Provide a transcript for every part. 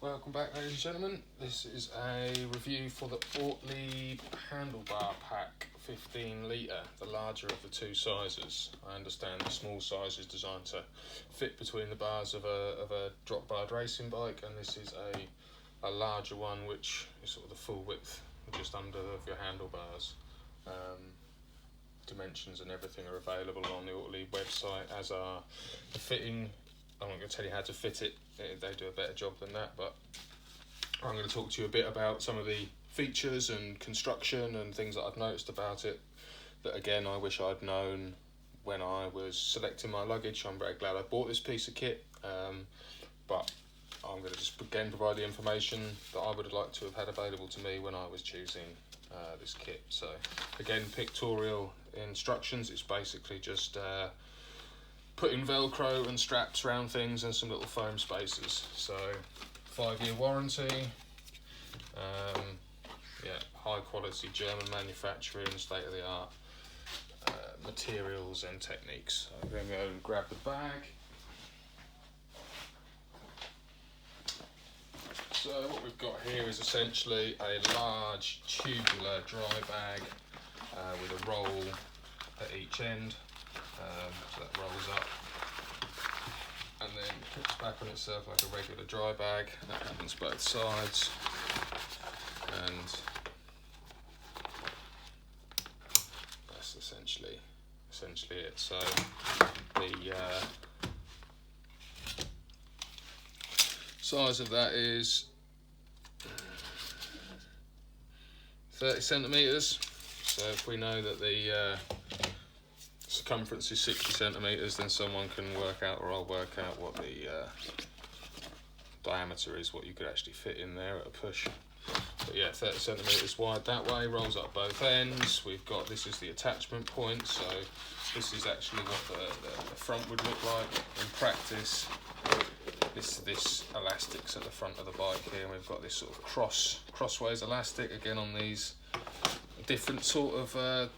Welcome back, ladies and gentlemen. This is a review for the Ortlieb Handlebar Pack 15 litre, the larger of the two sizes. I understand the small size is designed to fit between the bars of a drop barred racing bike, and this is a larger one which is sort of the full width, just under of your handlebars. Dimensions and everything are available on the Ortlieb website, as are the fitting. I'm not going to tell you how to fit it, they do a better job than that, but I'm going to talk to you a bit about some of the features and construction and things that I've noticed about it that, again, I wish I'd known when I was selecting my luggage. I'm very glad I bought this piece of kit, but I'm going to just again provide the information that I would have liked to have had available to me when I was choosing this kit. So again, pictorial instructions. It's basically just putting Velcro and straps around things and some little foam spacers. So 5-year warranty, high quality German manufacturing, state of the art materials and techniques. So I'm going to go and grab the bag. So what we've got here is essentially a large tubular dry bag with a roll at each end. So that rolls up and then hooks back on itself like a regular dry bag. That happens both sides, and that's essentially it. So the size of that is 30 centimetres. So if we know that the circumference is 60 centimetres, then someone can work out, or I'll work out, what the diameter is, what you could actually fit in there at a push. But yeah, 30 centimetres wide that way, rolls up both ends. We've got, this is the attachment point, so this is actually what the front would look like in practice. This elastic's at the front of the bike here, and we've got this sort of crossways elastic, again on these different sort of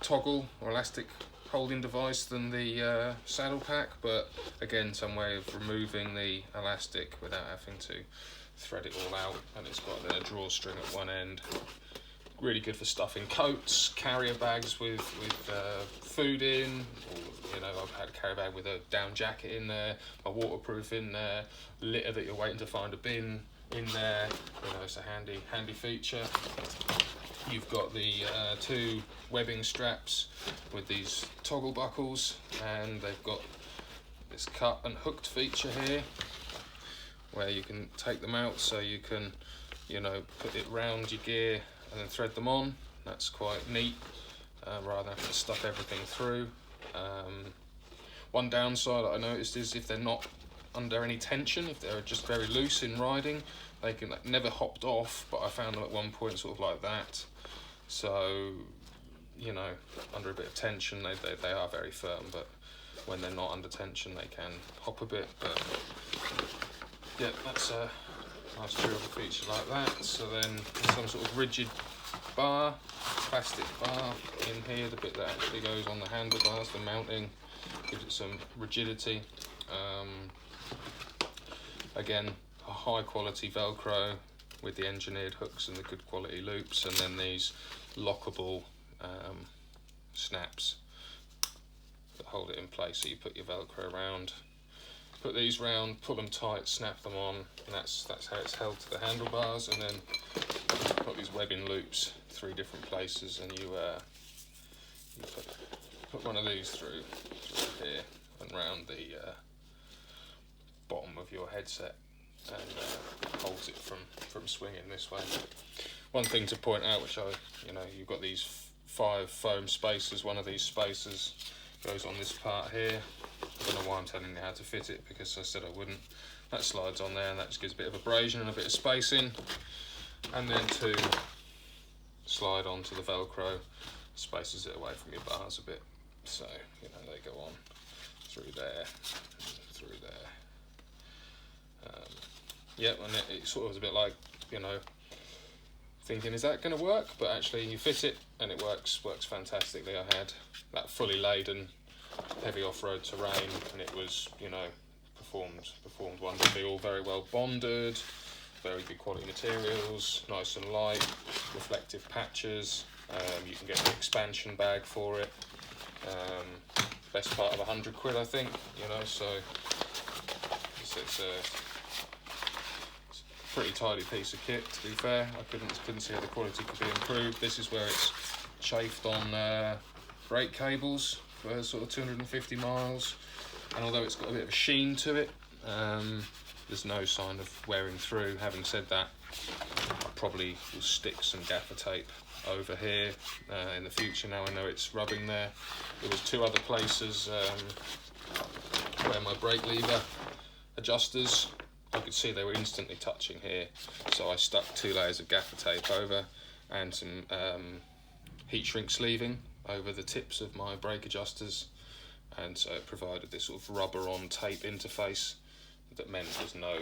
toggle or elastic holding device than the saddle pack, but again, some way of removing the elastic without having to thread it all out. And it's got a drawstring at one end, really good for stuffing coats, carrier bags with food in, or, you know, I've had a carrier bag with a down jacket in there, a waterproof in there, litter that you're waiting to find a bin in there. You know, it's a handy feature. You've got the two webbing straps with these toggle buckles, and they've got this cut and hooked feature here where you can take them out, so you can, you know, put it round your gear and then thread them on. That's quite neat, rather than having to stuff everything through. One downside that I noticed is if they're not under any tension, if they're just very loose in riding, they can never hopped off, but I found them at one point sort of like that. So, you know, under a bit of tension they are very firm, but when they're not under tension they can hop a bit. But yeah, that's a nice durable feature like that. So then some sort of rigid bar, plastic bar in here, the bit that actually goes on the handlebars, the mounting, gives it some rigidity. Again, a high quality Velcro with the engineered hooks and the good quality loops, and then these lockable snaps that hold it in place. So you put your Velcro around, put these round, pull them tight, snap them on, and that's how it's held to the handlebars. And then you've got these webbing loops, 3 different places, and you put one of these through here and round the bottom of your headset, and holds it from swinging this way. One thing to point out, which you've got these 5 foam spacers. One of these spacers goes on this part here. I don't know why I'm telling you how to fit it, because I said I wouldn't. That slides on there, and that just gives a bit of abrasion and a bit of spacing. And then 2 slide onto the Velcro, spaces it away from your bars a bit. So, you know, they go on through there, through there. Yep, and it sort of was a bit like, you know, thinking, is that going to work? But actually you fit it and it works fantastically. I had that fully laden heavy off-road terrain, and it was, you know, performed wonderfully, all very well bonded. very good quality materials, nice and light, reflective patches. You can get an expansion bag for it. Best part of 100 quid, I think, you know, so it's a pretty tidy piece of kit, to be fair. I couldn't see how the quality could be improved. This is where it's chafed on brake cables for sort of 250 miles, and although it's got a bit of a sheen to it, there's no sign of wearing through. Having said that, I probably will stick some gaffer tape over here in the future. Now I know it's rubbing there. There was 2 other places where my brake lever adjusters, I could see they were instantly touching here, so I stuck 2 layers of gaffer tape over and some heat shrink sleeving over the tips of my brake adjusters, and so it provided this sort of rubber on tape interface that meant there's no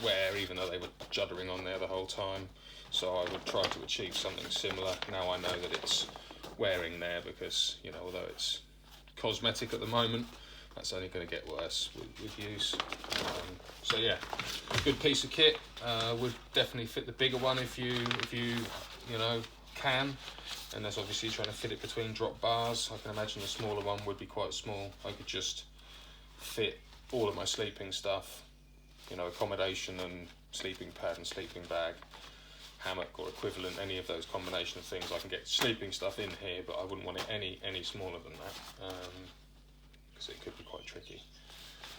wear, even though they were juddering on there the whole time. So I would try to achieve something similar. Now I know that it's wearing there because, you know, although it's cosmetic at the moment, that's only going to get worse with use. So yeah, good piece of kit. Would definitely fit the bigger one if you know, can. And that's obviously trying to fit it between drop bars. I can imagine the smaller one would be quite small. I could just fit all of my sleeping stuff, you know, accommodation and sleeping pad and sleeping bag, hammock or equivalent, any of those combination of things. I can get sleeping stuff in here, but I wouldn't want it any smaller than that, because it could be quite tricky.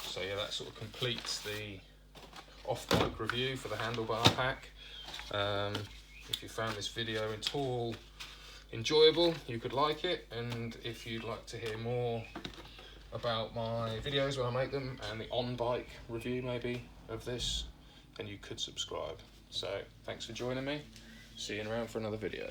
So yeah, that sort of completes the off-bike review for the Handlebar Pack. If you found this video at all enjoyable, you could like it, and if you'd like to hear more about my videos when I make them, and the on-bike review maybe of this, then you could subscribe. So thanks for joining me. See you around for another video.